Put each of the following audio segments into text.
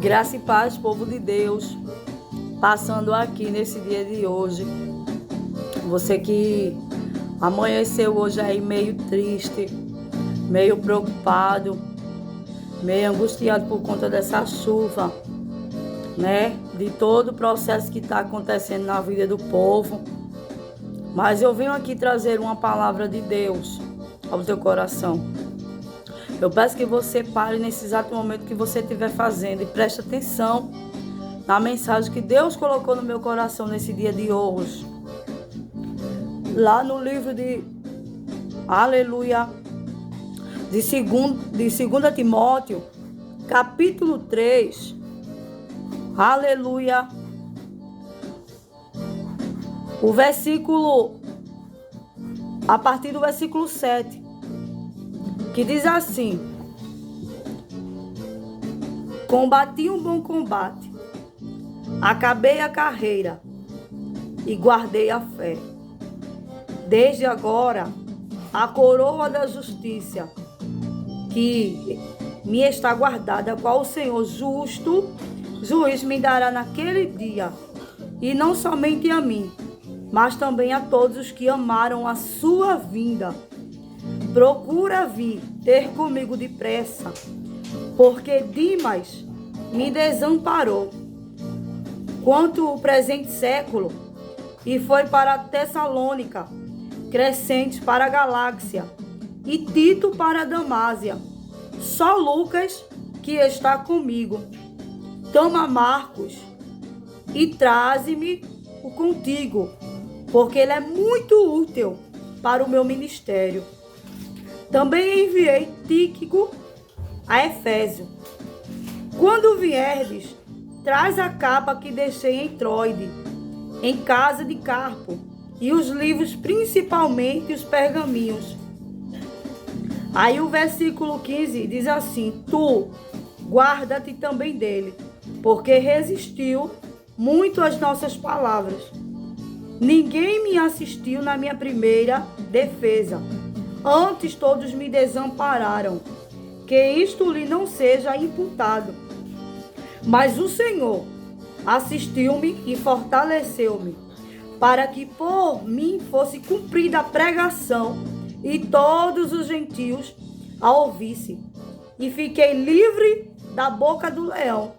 Graça e paz, povo de Deus, passando aqui nesse dia de hoje. Você que amanheceu hoje aí meio triste, meio preocupado, meio angustiado por conta dessa chuva, né? De todo o processo que está acontecendo na vida do povo. Mas eu venho aqui trazer uma palavra de Deus ao teu coração. Eu peço que você pare nesse exato momento que você estiver fazendo e preste atenção na mensagem que Deus colocou no meu coração nesse dia de hoje. Lá no livro de Aleluia, de 2 Timóteo, capítulo 3, aleluia, o versículo, a partir do versículo 7, que diz assim: combati um bom combate, acabei a carreira e guardei a fé. Desde agora, a coroa da justiça que me está guardada, a qual o Senhor justo, juiz, me dará naquele dia, e não somente a mim, mas também a todos os que amaram a sua vinda. Procura vir ter comigo depressa, porque Dimas me desamparou quanto o presente século e foi para Tessalônica, Crescente para a Galáxia e Tito para a Damásia. Só Lucas que está comigo. Toma Marcos e traze-me o contigo, porque ele é muito útil para o meu ministério. Também enviei Tíquico a Efésio. Quando vierdes, traz a capa que deixei em Troade, em casa de Carpo, e os livros, principalmente os pergaminhos. Aí o versículo 15 diz assim: tu, guarda-te também dele, porque resistiu muito às nossas palavras. Ninguém me assistiu na minha primeira defesa. Antes todos me desampararam. Que isto lhe não seja imputado. Mas o Senhor assistiu-me e fortaleceu-me, para que por mim fosse cumprida a pregação e todos os gentios a ouvissem. E fiquei livre da boca do leão.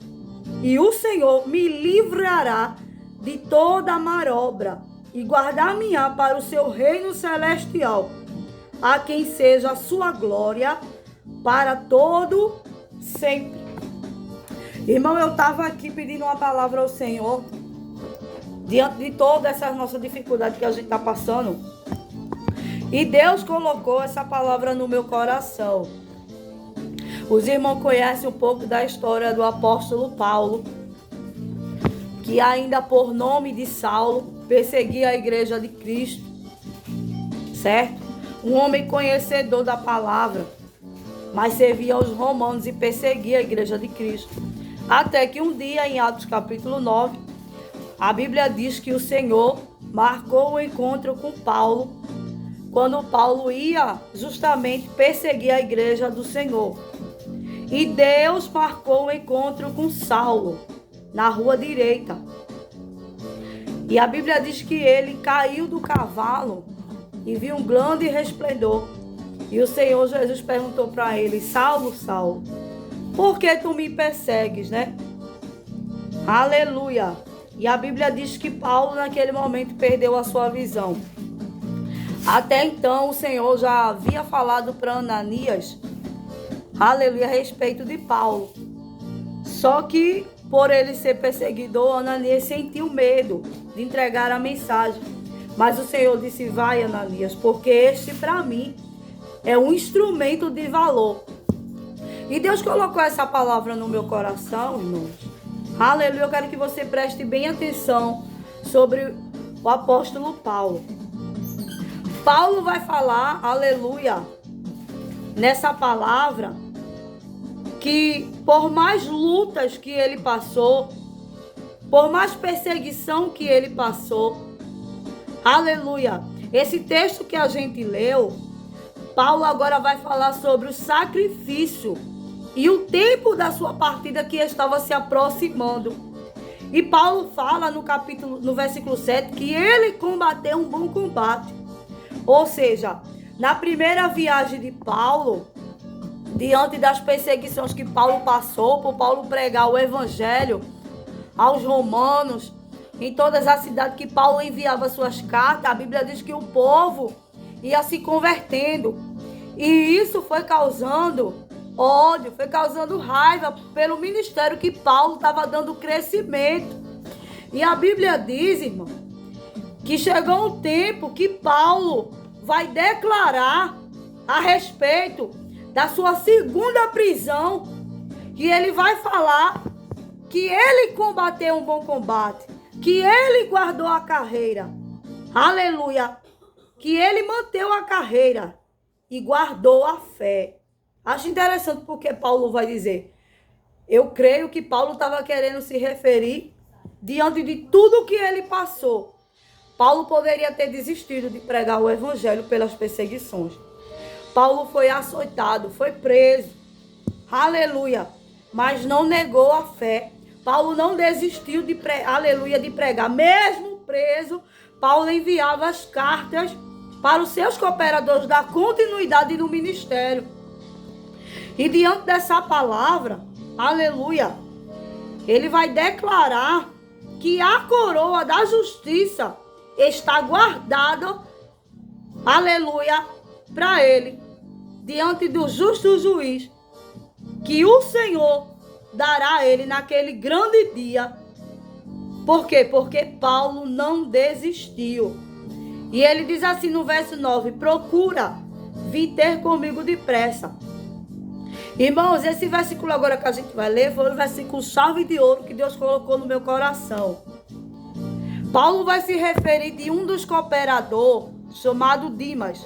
E o Senhor me livrará de toda a manobra e guardar-me-á para o seu reino celestial, a quem seja a sua glória para todo sempre. Irmão, eu estava aqui pedindo uma palavra ao Senhor, diante de toda essa nossa dificuldade que a gente está passando. E Deus colocou essa palavra no meu coração. Os irmãos conhecem um pouco da história do apóstolo Paulo, que ainda por nome de Saulo, perseguia a igreja de Cristo, certo? Um homem conhecedor da palavra, mas servia aos romanos e perseguia a igreja de Cristo. Até que um dia, em Atos capítulo 9, a Bíblia diz que o Senhor marcou o encontro com Paulo, quando Paulo ia justamente perseguir a igreja do Senhor. E Deus marcou o encontro com Saulo, na rua direita. E a Bíblia diz que ele caiu do cavalo e viu um grande resplendor. E o Senhor Jesus perguntou para ele: Saulo, Saulo, por que tu me persegues, né? Aleluia! E a Bíblia diz que Paulo naquele momento perdeu a sua visão. Até então o Senhor já havia falado para Ananias, aleluia, a respeito de Paulo. Só que por ele ser perseguidor, Ananias sentiu medo de entregar a mensagem. Mas o Senhor disse: vai, Ananias, porque este para mim é um instrumento de valor. E Deus colocou essa palavra no meu coração, irmãos. Aleluia, eu quero que você preste bem atenção sobre o apóstolo Paulo. Paulo vai falar, aleluia, nessa palavra, que por mais lutas que ele passou, por mais perseguição que ele passou, aleluia, esse texto que a gente leu, Paulo agora vai falar sobre o sacrifício e o tempo da sua partida que estava se aproximando. E Paulo fala no versículo 7 que ele combateu um bom combate. Ou seja, na primeira viagem de Paulo, diante das perseguições que Paulo passou, por Paulo pregar o evangelho aos romanos, em todas as cidades que Paulo enviava suas cartas, a Bíblia diz que o povo ia se convertendo. E isso foi causando ódio, foi causando raiva pelo ministério que Paulo estava dando crescimento. E a Bíblia diz, irmão, que chegou um tempo que Paulo vai declarar a respeito da sua segunda prisão, que ele vai falar que ele combateu um bom combate, que ele guardou a carreira. Aleluia! Que ele manteve a carreira e guardou a fé. Acho interessante porque Paulo vai dizer, eu creio que Paulo estava querendo se referir diante de tudo que ele passou. Paulo poderia ter desistido de pregar o evangelho pelas perseguições. Paulo foi açoitado, foi preso. Aleluia! Mas não negou a fé. Paulo não desistiu de pregar. Mesmo preso, Paulo enviava as cartas para os seus cooperadores dar continuidade no ministério. E diante dessa palavra, aleluia, ele vai declarar que a coroa da justiça está guardada, aleluia, para ele, diante do justo juiz, que o Senhor dará a ele naquele grande dia. Por quê? Porque Paulo não desistiu. E ele diz assim no verso 9, procura vir ter comigo depressa. Irmãos, esse versículo agora que a gente vai ler foi o versículo chave de ouro que Deus colocou no meu coração. Paulo vai se referir de um dos cooperadores, chamado Dimas.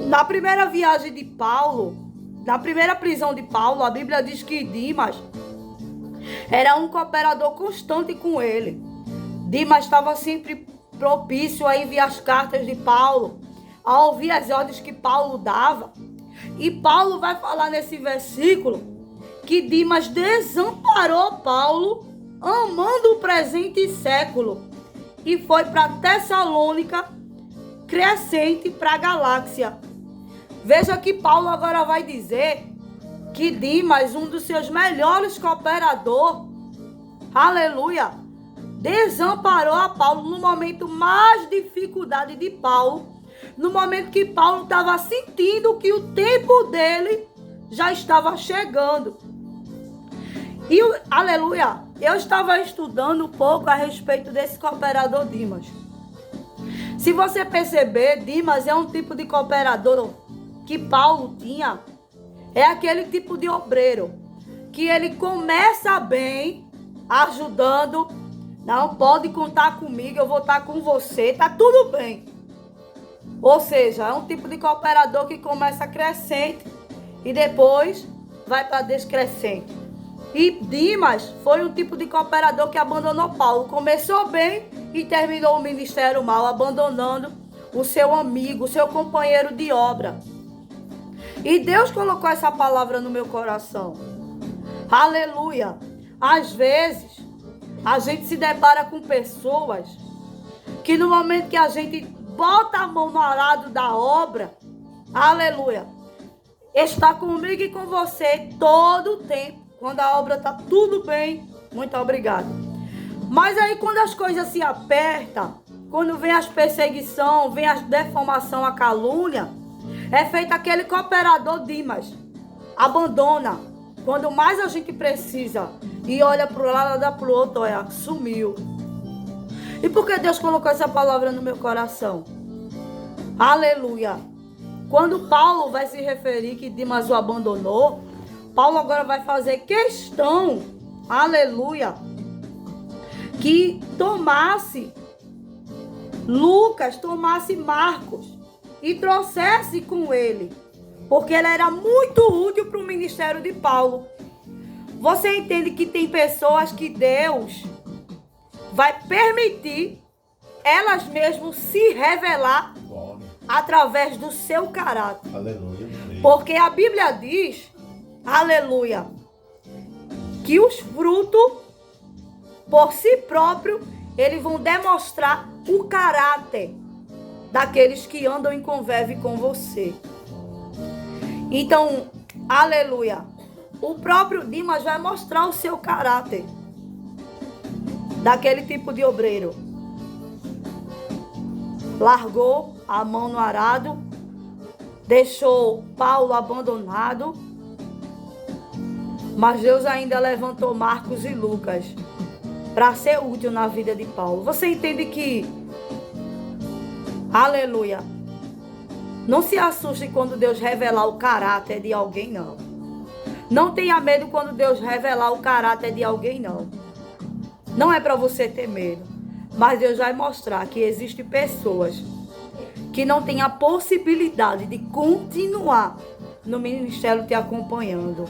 Na primeira viagem de Paulo, na primeira prisão de Paulo, a Bíblia diz que Dimas era um cooperador constante com ele. Dimas estava sempre propício a enviar as cartas de Paulo, a ouvir as ordens que Paulo dava. E Paulo vai falar nesse versículo que Dimas desamparou Paulo, amando o presente século, e foi para Tessalônica, Crescente, para a Galácia. Veja que Paulo agora vai dizer que Dimas, um dos seus melhores cooperadores, aleluia, desamparou a Paulo no momento mais dificuldade de Paulo, no momento que Paulo estava sentindo que o tempo dele já estava chegando. E, aleluia, eu estava estudando um pouco a respeito desse cooperador Dimas. Se você perceber, Dimas é um tipo de cooperador que Paulo tinha. É aquele tipo de obreiro que ele começa bem, ajudando. Não, pode contar comigo, eu vou estar com você, tá tudo bem. Ou seja, é um tipo de cooperador que começa crescente e depois vai para descrescente. E Dimas foi um tipo de cooperador que abandonou Paulo. Começou bem e terminou o ministério mal, abandonando o seu amigo, o seu companheiro de obra. E Deus colocou essa palavra no meu coração. Aleluia! Às vezes, a gente se depara com pessoas que no momento que a gente bota a mão no arado da obra, aleluia, está comigo e com você todo o tempo. Quando a obra está tudo bem, muito obrigado. Mas aí quando as coisas se apertam, quando vem as perseguições, vem a deformação, a calúnia, é feito aquele cooperador Dimas. Abandona. Quando mais a gente precisa e olha para o lado, dá para o outro, olha, sumiu. E por que Deus colocou essa palavra no meu coração? Aleluia. Quando Paulo vai se referir que Dimas o abandonou, Paulo agora vai fazer questão, aleluia, que tomasse Lucas, tomasse Marcos e trouxesse com ele, porque ele era muito útil para o ministério de Paulo. Você entende que tem pessoas que Deus vai permitir elas mesmas se revelar através do seu caráter. Aleluia. Porque a Bíblia diz aleluia, que os frutos, por si próprio, eles vão demonstrar o caráter daqueles que andam em convívio com você. Então, aleluia, o próprio Dimas vai mostrar o seu caráter daquele tipo de obreiro. Largou a mão no arado, deixou Paulo abandonado, mas Deus ainda levantou Marcos e Lucas para ser útil na vida de Paulo. Você entende que, aleluia, não se assuste quando Deus revelar o caráter de alguém, não. Não tenha medo quando Deus revelar o caráter de alguém, não. Não é para você ter medo, mas Deus vai mostrar que existem pessoas que não têm a possibilidade de continuar no ministério te acompanhando,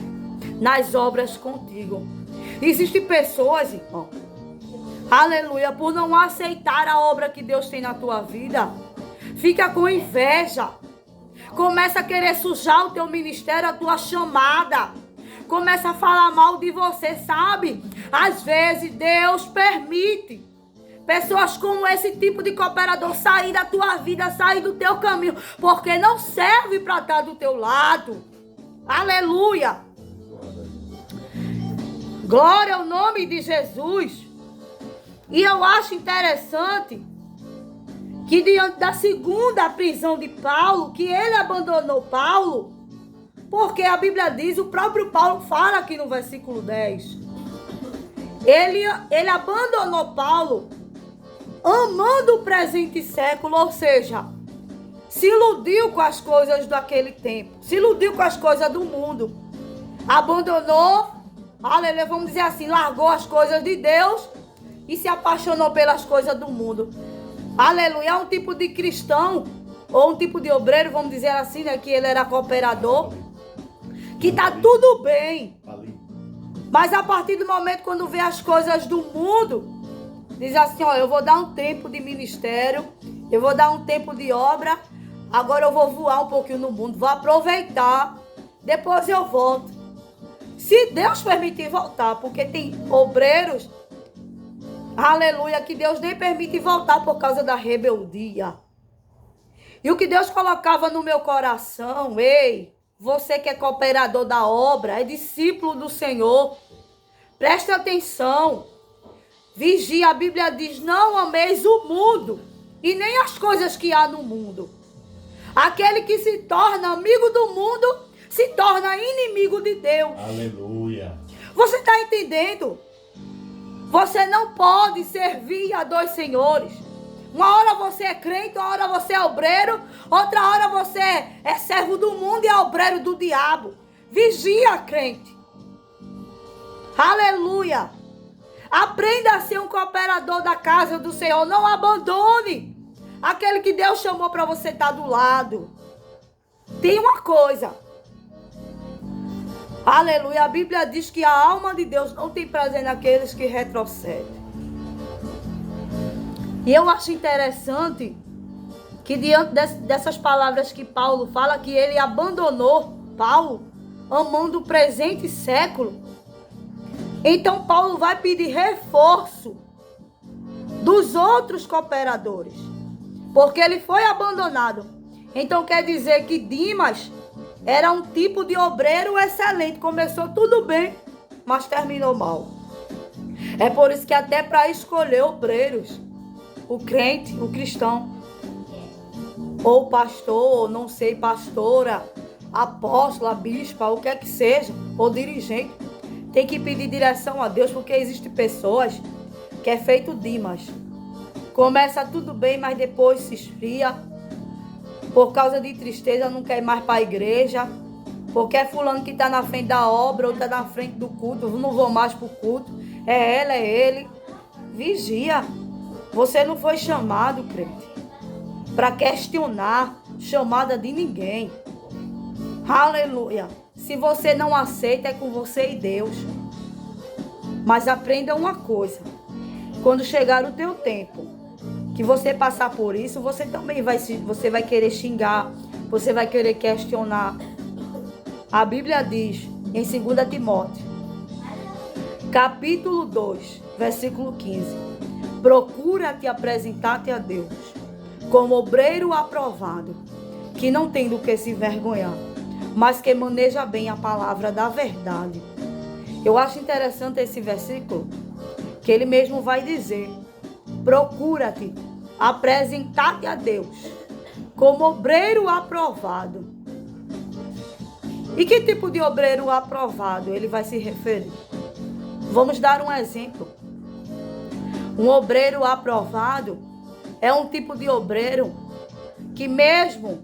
nas obras contigo. Existem pessoas, irmão, aleluia, por não aceitar a obra que Deus tem na tua vida, fica com inveja, começa a querer sujar o teu ministério, a tua chamada, começa a falar mal de você, sabe? Às vezes Deus permite pessoas como esse tipo de cooperador sair da tua vida, sair do teu caminho, porque não serve para estar do teu lado. Aleluia! Glória ao nome de Jesus. E eu acho interessante que diante da segunda prisão de Paulo, que ele abandonou Paulo, porque a Bíblia diz, o próprio Paulo fala aqui no versículo 10, ele abandonou Paulo amando o presente século, ou seja, se iludiu com as coisas daquele tempo, se iludiu com as coisas do mundo, abandonou, aleluia, vamos dizer assim, largou as coisas de Deus e se apaixonou pelas coisas do mundo. Aleluia, é um tipo de cristão, ou um tipo de obreiro, vamos dizer assim, né, que ele era cooperador, que tá tudo bem, mas a partir do momento quando vê as coisas do mundo, diz assim, ó, eu vou dar um tempo de ministério, eu vou dar um tempo de obra, agora eu vou voar um pouquinho no mundo, vou aproveitar, depois eu volto. Se Deus permitir voltar, porque tem obreiros, aleluia, que Deus nem permite voltar por causa da rebeldia. E o que Deus colocava no meu coração, ei, você que é cooperador da obra, é discípulo do Senhor, preste atenção, vigia, a Bíblia diz, não ameis o mundo e nem as coisas que há no mundo. Aquele que se torna amigo do mundo, se torna inimigo de Deus. Aleluia. Você está entendendo? Você não pode servir a dois senhores. Uma hora você é crente, uma hora você é obreiro, outra hora você é servo do mundo e é obreiro do diabo. Vigia, crente. Aleluia. Aprenda a ser um cooperador da casa do Senhor. Não abandone aquele que Deus chamou para você estar do lado. Tem uma coisa. Aleluia. A Bíblia diz que a alma de Deus não tem prazer naqueles que retrocedem. E eu acho interessante que diante dessas palavras que Paulo fala, que ele abandonou Paulo, amando o presente século. Então Paulo vai pedir reforço dos outros cooperadores, porque ele foi abandonado. Então quer dizer que Dimas era um tipo de obreiro excelente. Começou tudo bem, mas terminou mal. É por isso que até para escolher obreiros, o crente, o cristão, ou pastor, ou não sei, pastora, apóstola, bispa, o que é que seja, ou dirigente, tem que pedir direção a Deus, porque existem pessoas que é feito Dimas. Começa tudo bem, mas depois se esfria. Por causa de tristeza, não quer ir mais para a igreja. Porque é fulano que está na frente da obra, ou está na frente do culto, não vou mais para o culto. É ela, é ele. Vigia. Você não foi chamado, crente, para questionar chamada de ninguém. Aleluia. Se você não aceita, é com você e Deus. Mas aprenda uma coisa. Quando chegar o teu tempo, que você passar por isso, você também você vai querer xingar, você vai querer questionar. A Bíblia diz em 2 Timóteo, capítulo 2, versículo 15. Procura te apresentar-te a Deus como obreiro aprovado, que não tem do que se envergonhar, mas que maneja bem a palavra da verdade. Eu acho interessante esse versículo, que ele mesmo vai dizer: procura-te apresentar-te a Deus como obreiro aprovado. E que tipo de obreiro aprovado ele vai se referir? Vamos dar um exemplo. Um obreiro aprovado é um tipo de obreiro que mesmo,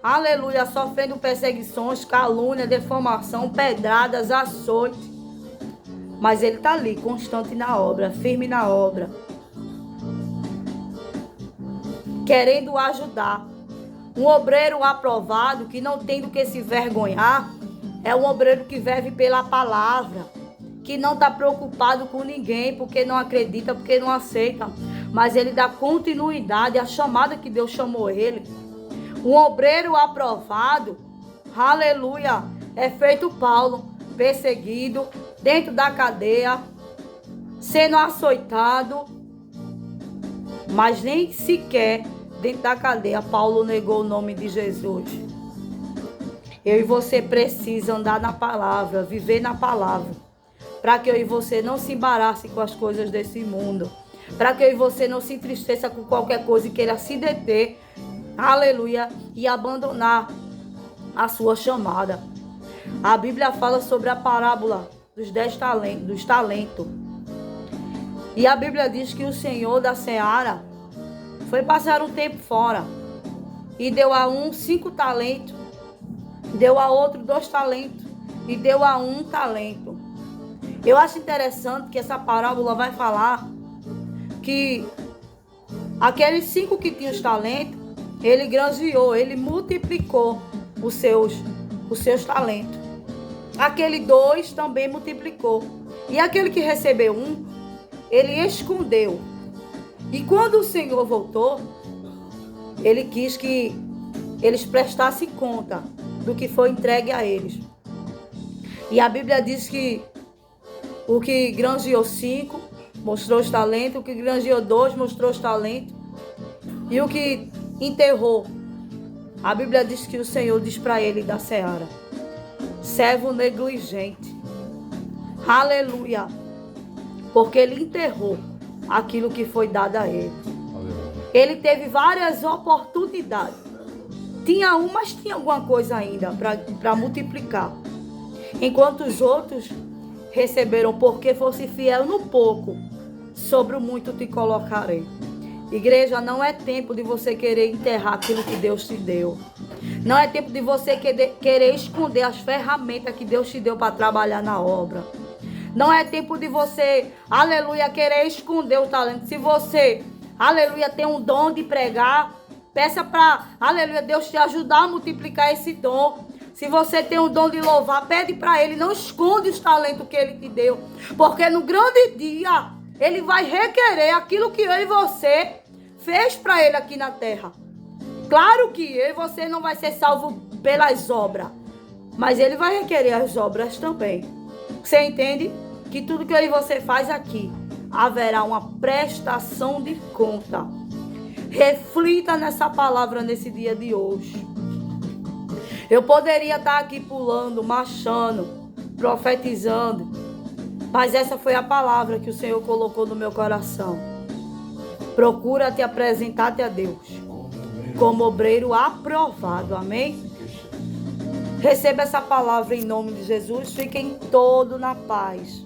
aleluia, sofrendo perseguições, calúnia, defamação, pedradas, açoite, mas ele está ali, constante na obra, firme na obra, querendo ajudar. Um obreiro aprovado, que não tem do que se vergonhar, é um obreiro que vive pela palavra, que não está preocupado com ninguém, porque não acredita, porque não aceita, mas ele dá continuidade à chamada que Deus chamou ele. Um obreiro aprovado, aleluia, é feito Paulo, perseguido, dentro da cadeia, sendo açoitado, mas nem sequer dentro da cadeia Paulo negou o nome de Jesus. Eu e você precisa andar na palavra, viver na palavra, para que eu e você não se embarace com as coisas desse mundo, para que eu e você não se entristeça com qualquer coisa e queira se deter, aleluia, e abandonar a sua chamada. A Bíblia fala sobre a parábola dos 10 talentos. E a Bíblia diz que o Senhor da seara foi passar um tempo fora e deu a um 5 talentos, deu a outro 2 talentos e deu a 1 talento. Eu acho interessante que essa parábola vai falar que aqueles 5 que tinham os talentos, ele granjeou, ele multiplicou os seus talentos. Aquele 2 também multiplicou. E aquele que recebeu 1, ele escondeu. E quando o Senhor voltou, ele quis que eles prestassem conta do que foi entregue a eles. E a Bíblia diz que o que granjeou 5 mostrou os talentos, o que granjeou 2 mostrou os talentos, e o que enterrou, a Bíblia diz que o Senhor diz para ele da seara: servo negligente, aleluia, porque ele enterrou aquilo que foi dado a ele. Ele teve várias oportunidades, tinha um, mas tinha alguma coisa ainda para multiplicar, enquanto os outros receberam: porque fosse fiel no pouco, sobre o muito te colocarei. Igreja, não é tempo de você querer enterrar aquilo que Deus te deu. Não é tempo de você querer esconder as ferramentas que Deus te deu para trabalhar na obra. Não é tempo de você, aleluia, querer esconder o talento. Se você, aleluia, tem um dom de pregar, peça para, aleluia, Deus te ajudar a multiplicar esse dom. Se você tem um dom de louvar, pede para Ele, não esconde os talentos que Ele te deu. Porque no grande dia, Ele vai requerer aquilo que eu e você fez para Ele aqui na terra. Claro que eu e você não vai ser salvo pelas obras, mas Ele vai requerer as obras também. Você entende? Que tudo que eu e você faz aqui, haverá uma prestação de conta. Reflita nessa palavra nesse dia de hoje. Eu poderia estar aqui pulando, marchando, profetizando, mas essa foi a palavra que o Senhor colocou no meu coração. Procura te apresentar-te a Deus como obreiro aprovado, amém? Receba essa palavra em nome de Jesus, fiquem todos na paz.